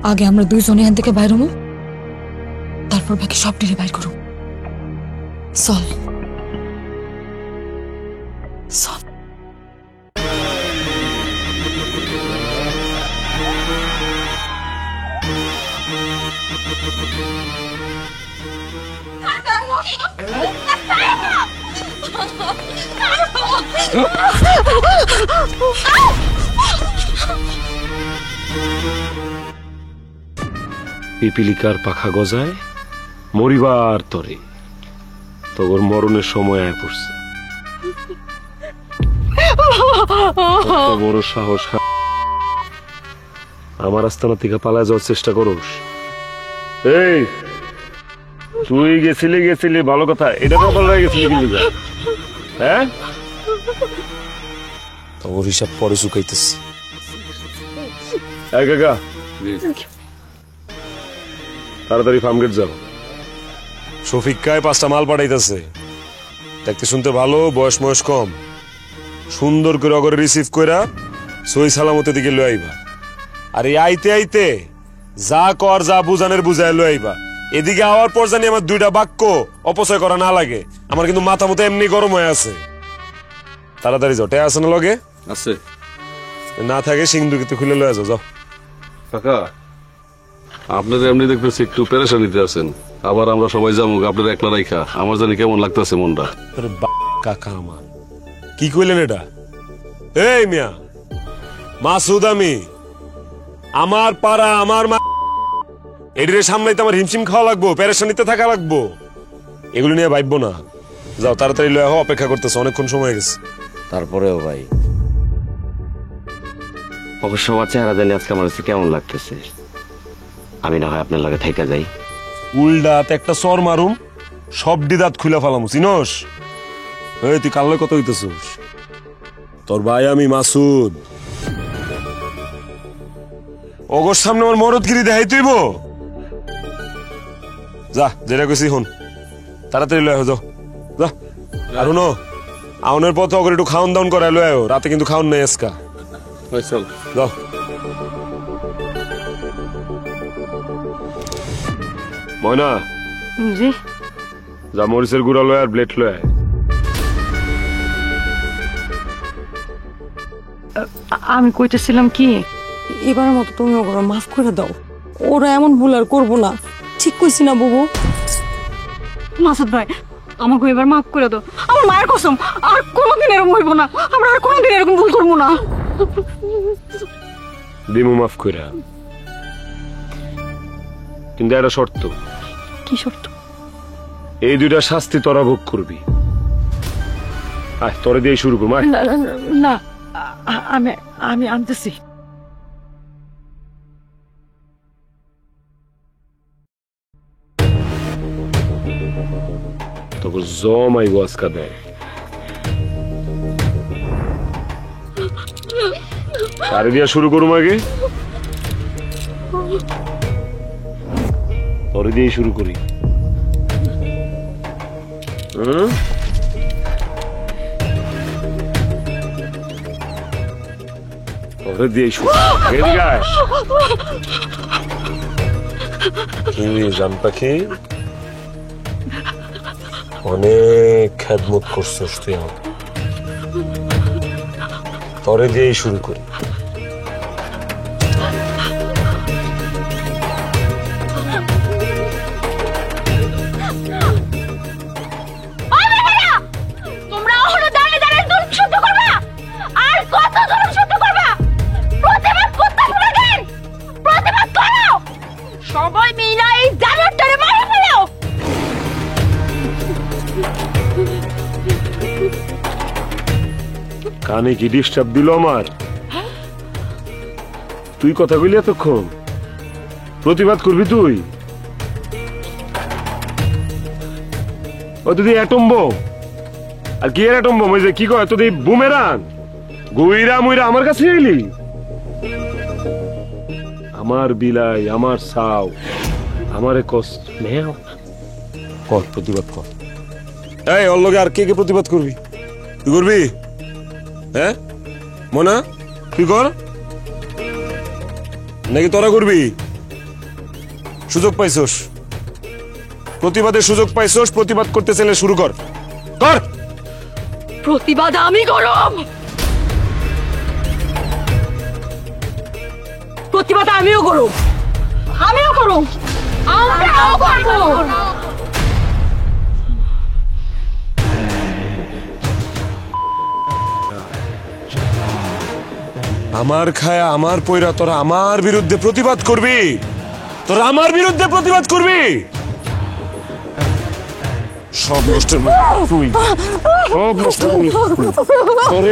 আগে আমরা দুইজনে এখান থেকে বাইর হবো, তারপর বাকি সব ডিলে বাইর করো। চল চল। পিপিলিকার পাখা গজায় মরিবার তরে তোর মরণের সময় আয় পড়ছে। কত বড় সাহস আমার আস্তানা থেকে পালায় যাওয়ার চেষ্টা করস? এই তুই গেছিলি ভালো কথা, এটা তো ভালো গেছিলি কিন্তু হ্যাঁ, তোর হিসাব পরে চুকাইতেছি। কাকা তাড়াতাড়ি ফার্ম গেট যাও, শফিক কায় 5টা মাল পাঠাইতেছে। দেখতে শুনতে ভালো, বয়স ময়স কম, সুন্দর করে অগরে রিসিভ কইরা সই সালামতের দিকে লই আইবা। আর এই আইতে আইতে যা কর যা বুঝানের বুঝায় লই আইবা। এদিকে আওয়ার পর জানি আমার 2টা বাক্য অপচয় করা না লাগে। আমার কিন্তু মাথা মতো এমনি গরম হয়ে আছে। তাড়াতাড়ি যাও, টে আছে না লগে? আছে। না থাকে সিংদুকিতে খুলে লয়ে যাও। কাকা আপনারা এমনি দেখতেছি একটু পেরেশানিতে আছেন, আবার আমরা সবাই যাবো, আপনার একলা রাইখা আমার জানি কেমন লাগতেছে মনটা। কাকা আমার কি কইলেন এটা? এই মিয়া, মাসুদ আমি, আমার পাড়া আমার মা, এডিরে সামলাইতে আমার হিমশিম খাওয়া লাগবো, পেরেশানিতে থাকা লাগবো, এগুলো নিয়ে ভাববো না। যাও তাড়াতাড়ি লয়ে হও, অপেক্ষা করতেছে, অনেকক্ষণ সময় গেছে। তারপরেও ভাই অবশ্য আমার চেহারা জানি আজকে আমার কাছে কেমন লাগতেছে। আমি না হয় আপনার লাগে থাইকা যাই। উল্ডাত একটা সর মারুম, সব দাঁত খুলে ফেলামু, চিনস? এই তুই কাল কত হইতেছিস? তোর ভাই আমি মাসুদ, ওগোর সামনে আমার মরদগিরি দেখাই তুইব? যা যেটা কইছি হন, তাড়াতাড়ি লয়ে যাও, যা। আর শুনো, আউনের পথে ওগর একটু খাওন দাউন করাই লয়ে, রাতে কিন্তু খাওন নেই আজকা। যাও। ময়না, জি যা মরিচের গুঁড়া লয় আর ব্লেড লয়। আমি কইতেছিলাম কি, এবারের মতো তুমি ওরা মাফ করে দাও, ওরা এমন ভুল আর করবো না। ঠিক কইছি না বুবু? মাসুদ ভাই আমাকে এবার মাফ করে দাও, আমার মায়ের কসম আর কোনোদিন এরকম হইব না, আমরা আর কোনোদিন এরকম ভুল করবো না। দিমু মাফ কইরা, কিন্তু একটা শর্ত। কি শর্ত? এই 2টা শাস্তি তোরা ভোগ করবি। আয় তোরে দিয়ে শুরু করবো। না আমি আমি আনতেছি। তোকে জমাইব আজকা দেয়, তারে দিয়া শুরু করুম আগে, তোরে দিয়ে শুরু করি। তোরে দিয়ে শুরু জান পাখি, অনেক খেদমত করছিস তুই আমাকে, তোরে দিয়েই শুরু করি। তোমরা ওহনো দাঁড়িয়ে দাঁড়িয়ে দুধ শুদ্ধ করবা, আর কত জল শুদ্ধ করবা? প্রতিবাদ করতে লাগেন, প্রতিবাদ করো, সবাই মিলে এই জানোয়ারটারে মারা ফেলো। কানে কি ডিস্টার্ব দিল আমার? তুই কথা কইলি এতক্ষণ, প্রতিবাদ করবি তুই? ও তুই অ্যাটম বোম, আর কি এর অ্যাটম বোম? ওই যে কি কয় তুই বুমেরাং, গুইরা মুইরা আমার কাছে এলি? আমার বিলাই, আমার সাও, আমারে কষ্ট নেও, কর প্রতিবাদ কর। এই ওর লগে আর কে কে প্রতিবাদ করবি? তুই করবি? হ্যাঁ মনা, তুই কর নাকি তোরা করবি? সুযোগ পাইছস, প্রতিবাদের সুযোগ পাইছস, প্রতিবাদ করতে চাইলে শুরু কর, কর প্রতিবাদ। আমি করব প্রতিবাদ, আমিও করব, আমরাও করব। আমার খায় আমার পয়রা তোরা আমার বিরুদ্ধে প্রতিবাদ করবি, তোরা আমার বিরুদ্ধে প্রতিবাদ করবি। সব নষ্টের তুই সব নষ্ট করে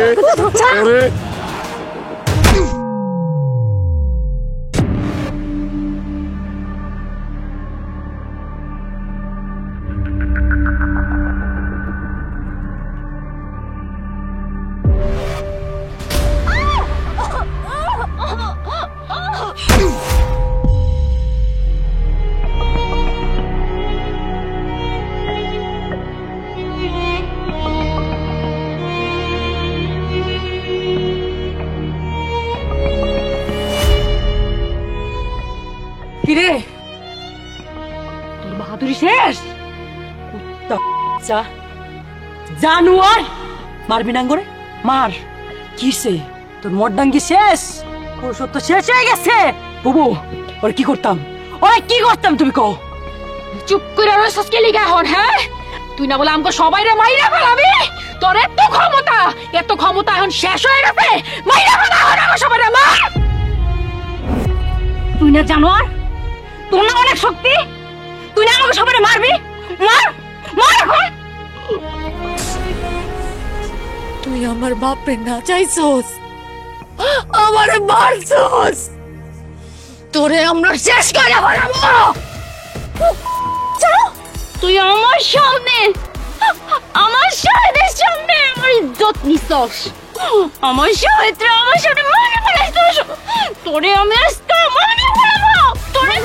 কিরে তোর বাহাদুরি শেষ? কুত্তা বাচ্চা, জানোয়ার, মারবি না করে মার। কিসে তোর মর্দাঙ্গি শেষ? পুরুষত্ব তো শেষ হয়ে গেছে। বুবু ওরে কি করতাম, ওরে কি করতাম তুমি কও? চুপ করে রইছস কে লিগা হন? হ্যাঁ, তুই না বলে আমগো সবাইরে মাইরা ফেলাবি? তোর এত ক্ষমতা এখন শেষ হয়ে গেছে। মাইরা ফেলা হন আমগো সবাইরে, মার। তুই না জানোয়ার, তোর না অনেক শক্তি, তুই না আমাকে সবাই মারবি? মার মার এখন। তুই আমার বাপরে না চাইছস, আমারে মারছস, তোরে আমরা শেষ করে ফেলবো। তুই আমার সামনে, আমার শহীদের সামনে আমার ইজ্জত নিছস। আমার শহীদরা আমার সামনে মারা ফেলাইছস। তোরে আমি আজকে মারা ফেলবো, তোরে